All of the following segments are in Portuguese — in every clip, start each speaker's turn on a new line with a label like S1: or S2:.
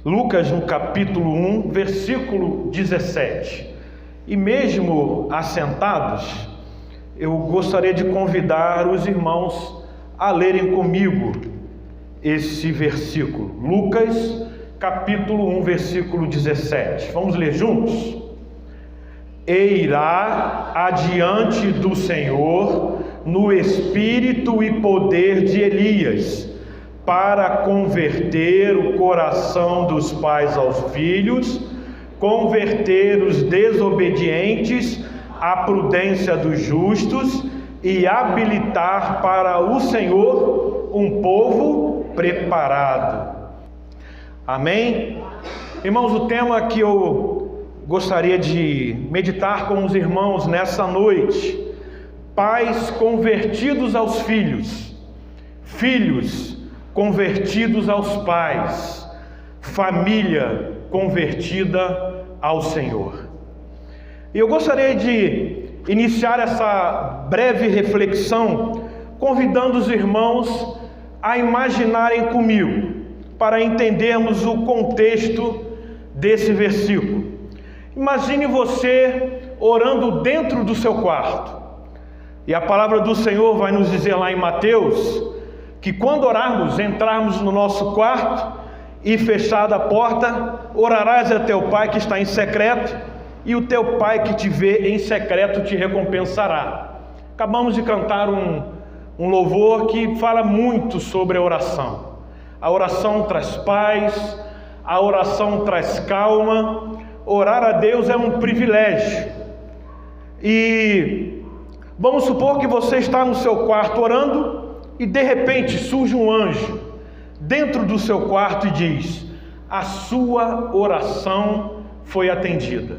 S1: Lucas, no capítulo 1, versículo 17. E mesmo assentados, eu gostaria de convidar os irmãos a lerem comigo esse versículo. Lucas, capítulo 1, versículo 17. Vamos ler juntos? E irá adiante do Senhor no espírito e poder de Elias, para converter o coração dos pais aos filhos, converter os desobedientes à prudência dos justos e habilitar para o Senhor um povo preparado. Amém? Irmãos, o tema que eu gostaria de meditar com os irmãos nessa noite: pais convertidos aos filhos, filhos convertidos aos pais, família convertida ao Senhor. E eu gostaria de iniciar essa breve reflexão convidando os irmãos a imaginarem comigo, para entendermos o contexto desse versículo. Imagine você orando dentro do seu quarto. E a palavra do Senhor vai nos dizer lá em Mateus que quando orarmos, entrarmos no nosso quarto e fechada a porta, orarás a teu Pai que está em secreto, e o teu Pai que te vê em secreto te recompensará. Acabamos de cantar um louvor que fala muito sobre a oração. A oração traz paz, a oração traz calma. Orar a Deus é um privilégio. E vamos supor que você está no seu quarto orando e de repente surge um anjo dentro do seu quarto e diz: a sua oração foi atendida.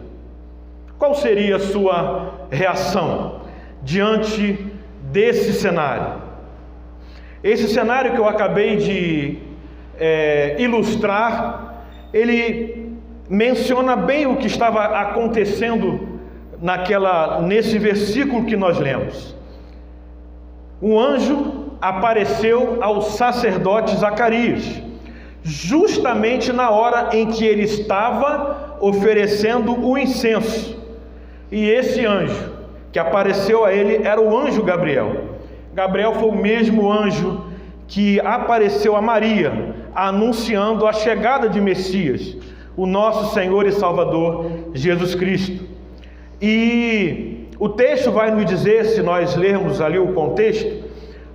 S1: Qual seria a sua reação diante desse cenário? Esse cenário que eu acabei de ilustrar, ele menciona bem o que estava acontecendo nesse versículo que nós lemos. O anjo apareceu ao sacerdote Zacarias, justamente na hora em que ele estava oferecendo o incenso. E esse anjo que apareceu a ele era o anjo Gabriel. Gabriel foi o mesmo anjo que apareceu a Maria, anunciando a chegada de Messias, o nosso Senhor e Salvador Jesus Cristo. E o texto vai nos dizer, se nós lermos ali o contexto,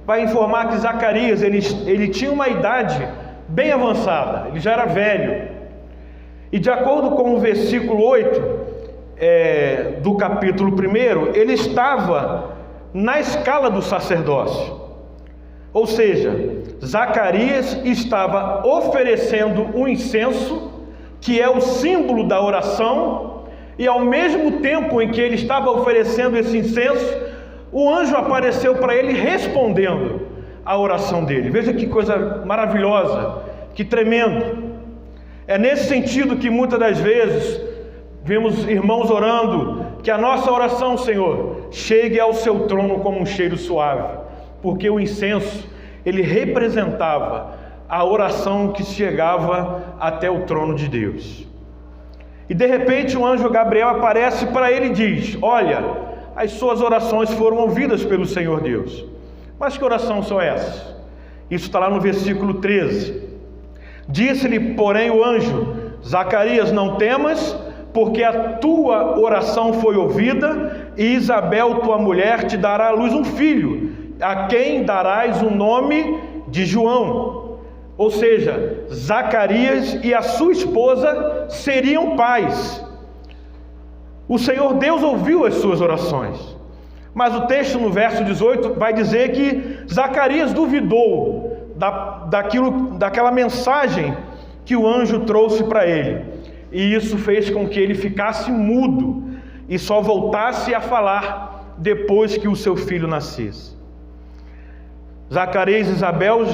S1: vai informar que Zacarias, ele tinha uma idade bem avançada, ele já era velho. E de acordo com o versículo 8 do capítulo 1, ele estava na escala do sacerdócio. Ou seja, Zacarias estava oferecendo um incenso, que é o símbolo da oração, e ao mesmo tempo em que ele estava oferecendo esse incenso, o anjo apareceu para ele respondendo à oração dele. Veja que coisa maravilhosa, que tremendo. É nesse sentido que muitas das vezes vemos irmãos orando, que a nossa oração, Senhor, chegue ao seu trono como um cheiro suave, porque o incenso, ele representava a oração que chegava até o trono de Deus. E de repente o anjo Gabriel aparece para ele e diz: olha, as suas orações foram ouvidas pelo Senhor Deus. Mas que oração são essas? Isso está lá no versículo 13. Disse-lhe, porém, o anjo: Zacarias, não temas, porque a tua oração foi ouvida, e Isabel, tua mulher, te dará à luz um filho, a quem darás o nome de João. Ou seja, Zacarias e a sua esposa seriam pais. O Senhor Deus ouviu as suas orações. Mas o texto no verso 18 vai dizer que Zacarias duvidou daquela mensagem que o anjo trouxe para ele. E isso fez com que ele ficasse mudo e só voltasse a falar depois que o seu filho nascesse. Zacarias e Isabel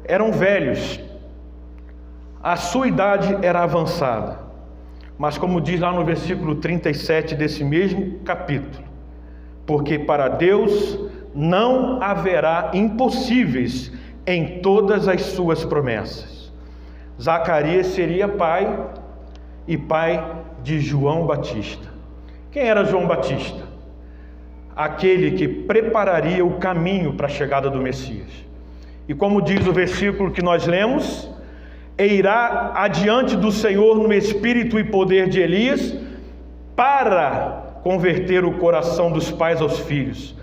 S1: eram velhos. A sua idade era avançada. Mas como diz lá no versículo 37 desse mesmo capítulo: porque para Deus não haverá impossíveis em todas as suas promessas. Zacarias seria pai e pai de João Batista. Quem era João Batista? Aquele que prepararia o caminho para a chegada do Messias. E como diz o versículo que nós lemos, e irá adiante do Senhor no espírito e poder de Elias, para converter o coração dos pais aos filhos,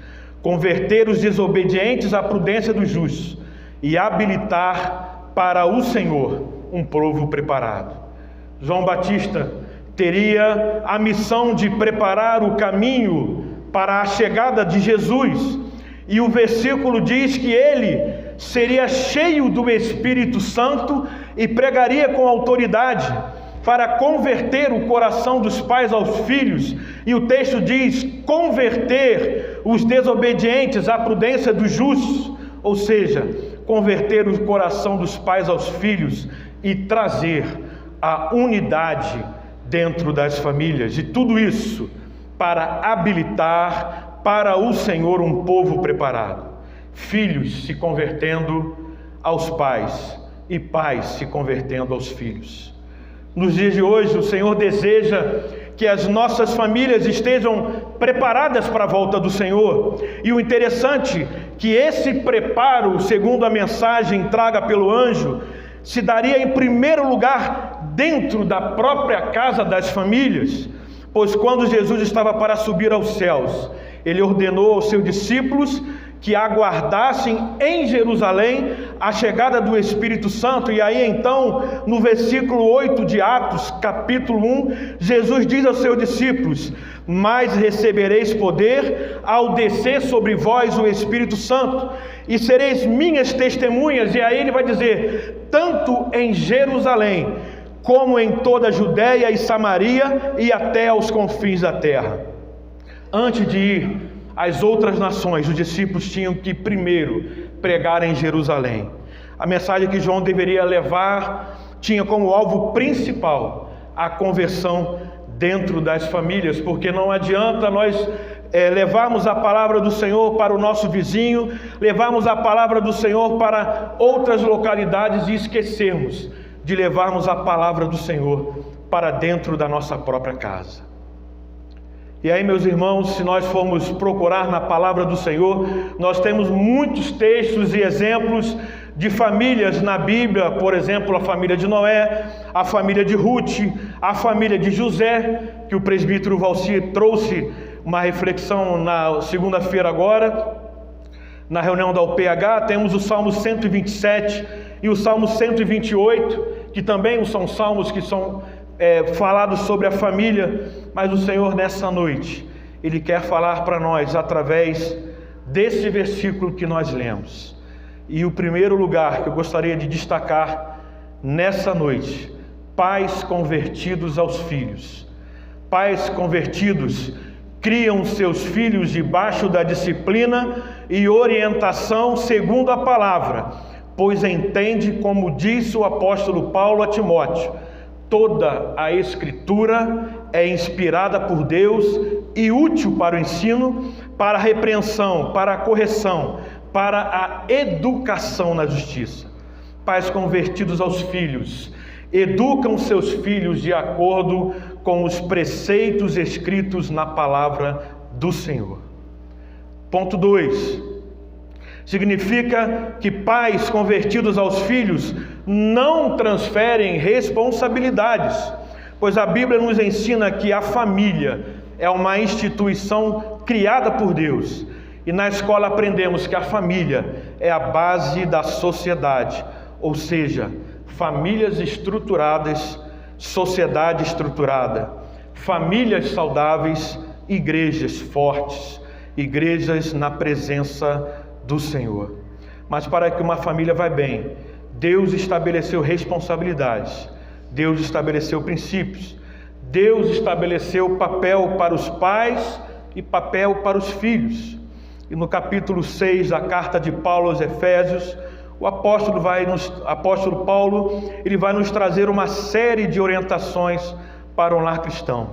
S1: converter os desobedientes à prudência dos justos e habilitar para o Senhor um povo preparado. João Batista teria a missão de preparar o caminho para a chegada de Jesus, e o versículo diz que ele seria cheio do Espírito Santo e pregaria com autoridade para converter o coração dos pais aos filhos, e o texto diz: converter os desobedientes à prudência dos justos, ou seja, converter o coração dos pais aos filhos e trazer a unidade dentro das famílias, e tudo isso para habilitar para o Senhor um povo preparado. Filhos se convertendo aos pais e pais se convertendo aos filhos. Nos dias de hoje, o Senhor deseja que as nossas famílias estejam preparadas para a volta do Senhor. E o interessante é que esse preparo, segundo a mensagem traga pelo anjo, se daria em primeiro lugar dentro da própria casa das famílias. Pois quando Jesus estava para subir aos céus, ele ordenou aos seus discípulos que aguardassem em Jerusalém a chegada do Espírito Santo. E aí então, no versículo 8 de Atos, capítulo 1, Jesus diz aos seus discípulos: mas recebereis poder ao descer sobre vós o Espírito Santo, e sereis minhas testemunhas. E aí ele vai dizer: tanto em Jerusalém, como em toda a Judéia e Samaria, e até aos confins da terra. Antes de ir às outras nações, os discípulos tinham que primeiro pregar em Jerusalém. A mensagem que João deveria levar tinha como alvo principal a conversão dentro das famílias, porque não adianta nós levarmos a palavra do Senhor para o nosso vizinho, levarmos a palavra do Senhor para outras localidades e esquecermos de levarmos a palavra do Senhor para dentro da nossa própria casa. E aí, meus irmãos, se nós formos procurar na palavra do Senhor, nós temos muitos textos e exemplos de famílias na Bíblia. Por exemplo, a família de Noé, a família de Ruth, a família de José, que o presbítero Valcir trouxe uma reflexão na segunda-feira agora, na reunião da UPH. Temos o Salmo 127 e o Salmo 128, que também são salmos que são falados sobre a família. Mas o Senhor, nessa noite, Ele quer falar para nós através desse versículo que nós lemos. E o primeiro lugar que eu gostaria de destacar nessa noite: pais convertidos aos filhos. Pais convertidos criam seus filhos debaixo da disciplina e orientação segundo a palavra, pois entende, como disse o apóstolo Paulo a Timóteo: toda a Escritura é inspirada por Deus e útil para o ensino, para a repreensão, para a correção, para a educação na justiça. Pais convertidos aos filhos educam seus filhos de acordo com os preceitos escritos na palavra do Senhor. Ponto 2. Significa que pais convertidos aos filhos não transferem responsabilidades, pois a Bíblia nos ensina que a família é uma instituição criada por Deus, e na escola aprendemos que a família é a base da sociedade, ou seja, famílias estruturadas, sociedade estruturada, famílias saudáveis, igrejas fortes, igrejas na presença do Senhor. Mas para que uma família vá bem, Deus estabeleceu responsabilidades, Deus estabeleceu princípios, Deus estabeleceu papel para os pais e papel para os filhos. E no capítulo 6 da carta de Paulo aos Efésios, o apóstolo Paulo, ele vai nos trazer uma série de orientações para o lar cristão.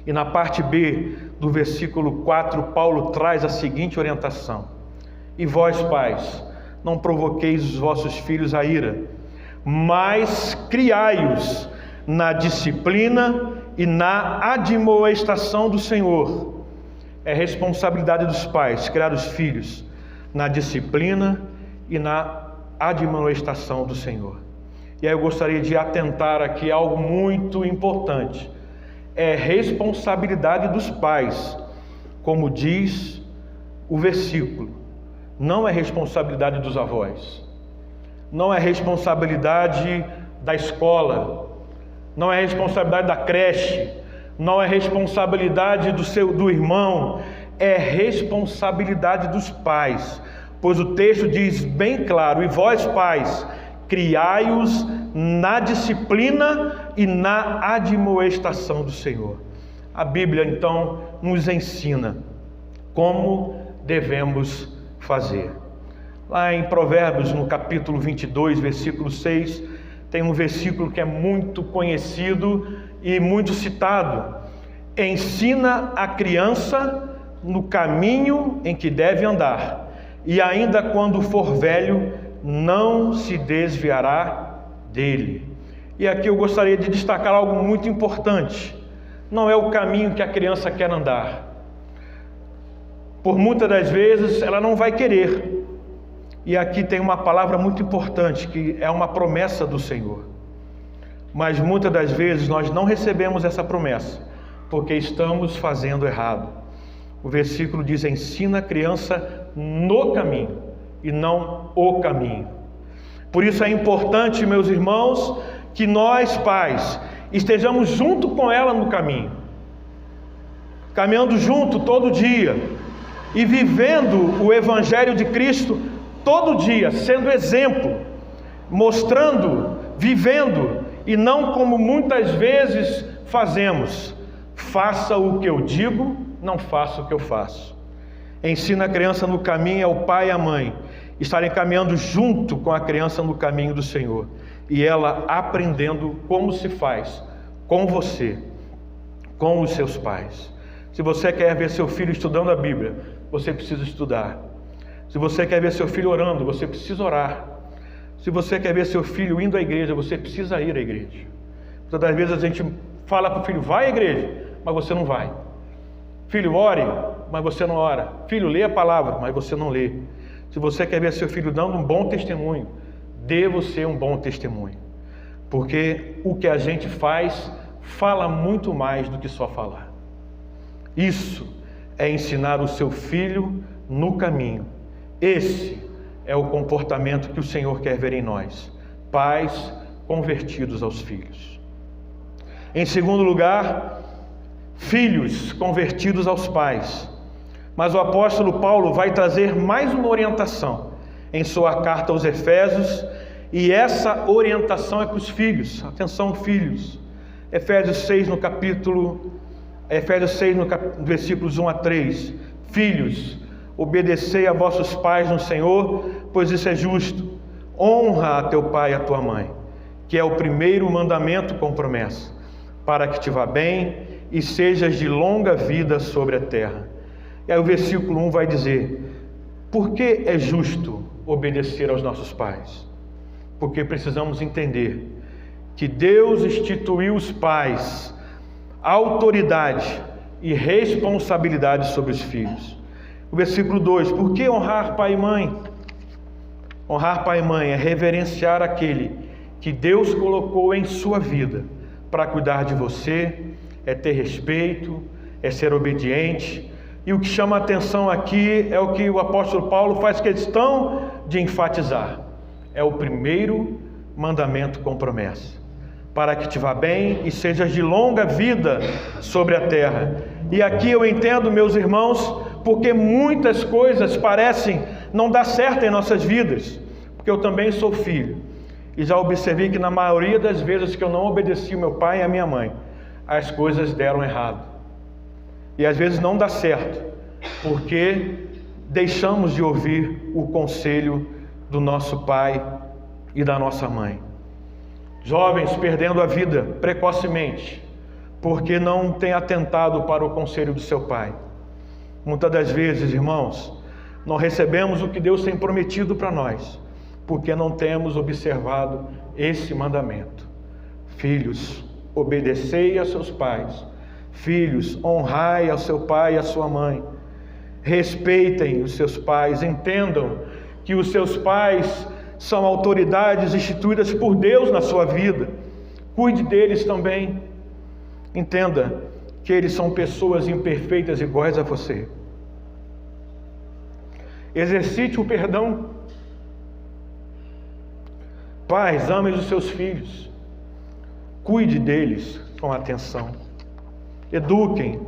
S1: E na parte B do versículo 4, Paulo traz a seguinte orientação: e vós, pais, não provoqueis os vossos filhos a ira, mas criai-os na disciplina e na admoestação do Senhor. É responsabilidade dos pais criar os filhos na disciplina e na admoestação do Senhor. E aí eu gostaria de atentar aqui a algo muito importante. É responsabilidade dos pais, como diz o versículo. Não é responsabilidade dos avós. Não é responsabilidade da escola. Não é responsabilidade da creche. Não é responsabilidade do irmão. É responsabilidade dos pais. Pois o texto diz bem claro: e vós, pais, criai-os na disciplina e na admoestação do Senhor. A Bíblia, então, nos ensina como devemos fazer. Lá em Provérbios, no capítulo 22, versículo 6, tem um versículo que é muito conhecido e muito citado. Ensina a criança no caminho em que deve andar, e ainda quando for velho, não se desviará dele. E aqui eu gostaria de destacar algo muito importante. Não é o caminho que a criança quer andar. Por muitas das vezes ela não vai querer. E aqui tem uma palavra muito importante, que é uma promessa do Senhor. Mas muitas das vezes nós não recebemos essa promessa, porque estamos fazendo errado. O versículo diz: ensina a criança no caminho, e não o caminho. Por isso é importante, meus irmãos, que nós, pais, estejamos junto com ela no caminho, caminhando junto todo dia e vivendo o Evangelho de Cristo todo dia, sendo exemplo, mostrando, vivendo, e não como muitas vezes fazemos: faça o que eu digo, não faça o que eu faço. Ensina a criança no caminho, é o pai e a mãe estarem caminhando junto com a criança no caminho do Senhor, e ela aprendendo como se faz com você, com os seus pais. Se você quer ver seu filho estudando a Bíblia, você precisa estudar. Se você quer ver seu filho orando, você precisa orar. Se você quer ver seu filho indo à igreja, você precisa ir à igreja. Todas as vezes a gente fala para o filho: vai à igreja, mas você não vai. Filho, ore, mas você não ora. Filho, lê a palavra, mas você não lê. Se você quer ver seu filho dando um bom testemunho, dê você um bom testemunho. Porque o que a gente faz fala muito mais do que só falar. Isso é ensinar o seu filho no caminho. Esse é o comportamento que o Senhor quer ver em nós, pais convertidos aos filhos. Em segundo lugar, filhos convertidos aos pais. Mas o apóstolo Paulo vai trazer mais uma orientação em sua carta aos Efésios, e essa orientação é para os filhos. Atenção, filhos. Efésios 6, no versículos 1 a 3. Filhos, obedecei a vossos pais no Senhor, pois isso é justo. Honra a teu pai e a tua mãe, que é o primeiro mandamento com promessa, para que te vá bem e sejas de longa vida sobre a terra. E aí o versículo 1 vai dizer: por que é justo obedecer aos nossos pais? Porque precisamos entender que Deus instituiu os pais, autoridade e responsabilidade sobre os filhos. O versículo 2: por que honrar pai e mãe? Honrar pai e mãe é reverenciar aquele que Deus colocou em sua vida para cuidar de você, é ter respeito, é ser obediente. E o que chama a atenção aqui é o que o apóstolo Paulo faz questão de enfatizar: é o primeiro mandamento com promessa, para que te vá bem e sejas de longa vida sobre a terra. E aqui eu entendo, meus irmãos, porque muitas coisas parecem não dar certo em nossas vidas, porque eu também sou filho, e já observei que na maioria das vezes que eu não obedeci o meu pai e a minha mãe, as coisas deram errado. E às vezes não dá certo, porque deixamos de ouvir o conselho do nosso pai e da nossa mãe. Jovens perdendo a vida precocemente, porque não têm atentado para o conselho do seu pai. Muitas das vezes, irmãos, não recebemos o que Deus tem prometido para nós, porque não temos observado esse mandamento. Filhos, obedecei a seus pais. Filhos, honrai ao seu pai e à sua mãe. Respeitem os seus pais, entendam que os seus pais são autoridades instituídas por Deus na sua vida. Cuide deles também. Entenda que eles são pessoas imperfeitas iguais a você. Exercite o perdão. Pais, amem os seus filhos. Cuide deles com atenção. Eduquem,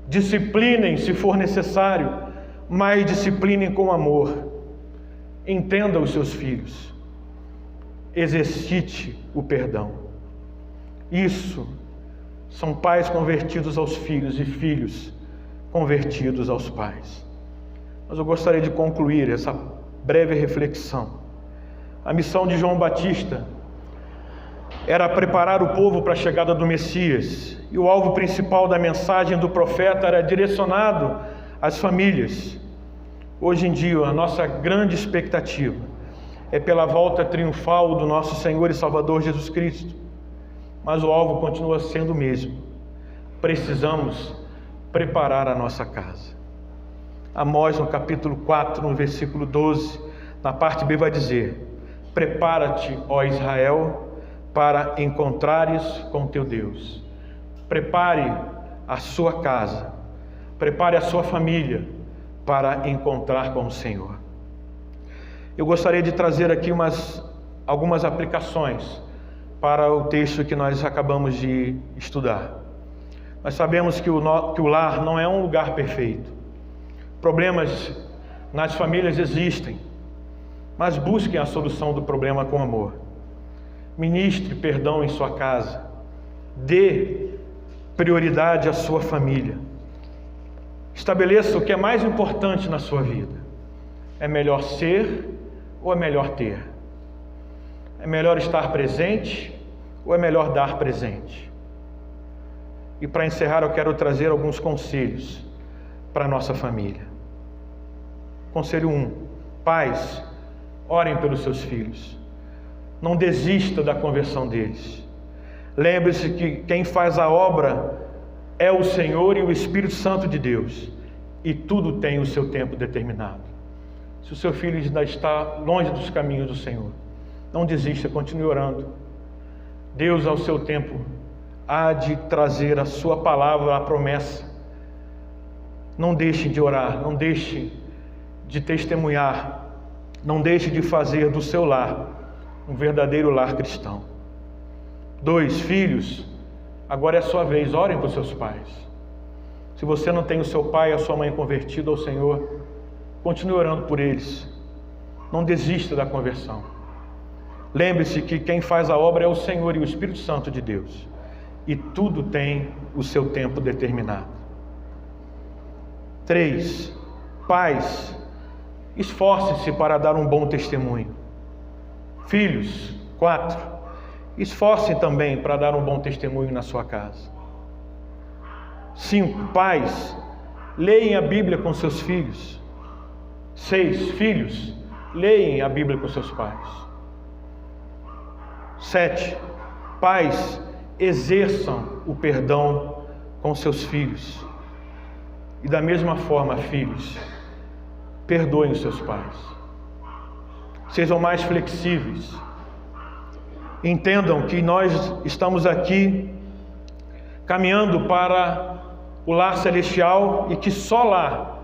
S1: disciplinem se for necessário, mas disciplinem com amor. Entenda os seus filhos. Exercite o perdão. Isso são pais convertidos aos filhos e filhos convertidos aos pais. Mas eu gostaria de concluir essa breve reflexão. A missão de João Batista era preparar o povo para a chegada do Messias, e o alvo principal da mensagem do profeta era direcionado às famílias. Hoje em dia, a nossa grande expectativa é pela volta triunfal do nosso Senhor e Salvador Jesus Cristo, mas o alvo continua sendo o mesmo. Precisamos preparar a nossa casa. Amós, no capítulo 4, no versículo 12, na parte B vai dizer: prepara-te, ó Israel, para encontrares com teu Deus. Prepare a sua casa, prepare a sua família para encontrar com o Senhor. Eu gostaria de trazer aqui algumas aplicações para o texto que nós acabamos de estudar. Nós sabemos que o lar não é um lugar perfeito. Problemas nas famílias existem, mas busquem a solução do problema com amor. Ministre perdão em sua casa. Dê prioridade à sua família. Estabeleça o que é mais importante na sua vida. É melhor ser ou é melhor ter? É melhor estar presente ou é melhor dar presente? E para encerrar, eu quero trazer alguns conselhos para a nossa família. Conselho 1: pais, orem pelos seus filhos. Não desista da conversão deles. Lembre-se que quem faz a obra é o Senhor e o Espírito Santo de Deus, e tudo tem o seu tempo determinado. Se o seu filho ainda está longe dos caminhos do Senhor, não desista, continue orando. Deus, ao seu tempo, há de trazer a sua palavra, a promessa. Não deixe de orar, não deixe de testemunhar, não deixe de fazer do seu lar um verdadeiro lar cristão. 2, filhos, agora é a sua vez, orem por seus pais. Se você não tem o seu pai e a sua mãe convertido ao Senhor, continue orando por eles. Não desista da conversão. Lembre-se que quem faz a obra é o Senhor e o Espírito Santo de Deus, e tudo tem o seu tempo determinado. 3, pais, esforce-se para dar um bom testemunho. Filhos, 4, esforcem também para dar um bom testemunho na sua casa. 5, pais, leem a Bíblia com seus filhos. 6, filhos, leem a Bíblia com seus pais. 7, pais, exerçam o perdão com seus filhos. E da mesma forma, filhos, perdoem os seus pais. Sejam mais flexíveis. Entendam que nós estamos aqui caminhando para o lar celestial e que só lá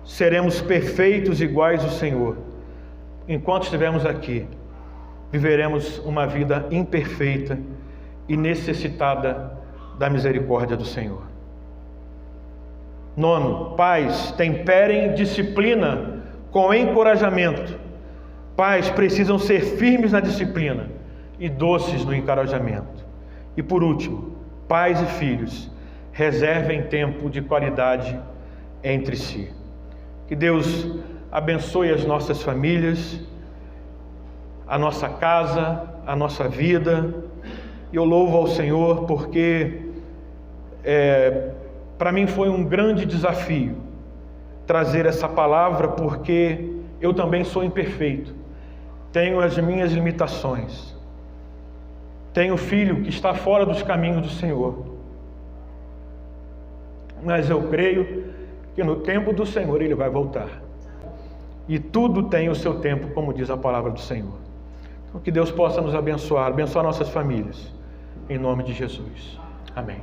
S1: seremos perfeitos iguais ao Senhor. Enquanto estivermos aqui, viveremos uma vida imperfeita e necessitada da misericórdia do Senhor. 9, pais, temperem disciplina com encorajamento. Pais precisam ser firmes na disciplina e doces no encorajamento. E por último, pais e filhos, reservem tempo de qualidade entre si. Que Deus abençoe as nossas famílias, a nossa casa, a nossa vida. E eu louvo ao Senhor porque para mim foi um grande desafio trazer essa palavra, porque eu também sou imperfeito. tenho as minhas limitações, tenho filho que está fora dos caminhos do Senhor, mas eu creio que no tempo do Senhor Ele vai voltar, e tudo tem o seu tempo, como diz a palavra do Senhor. Então, que Deus possa nos abençoar, abençoar nossas famílias, em nome de Jesus. Amém.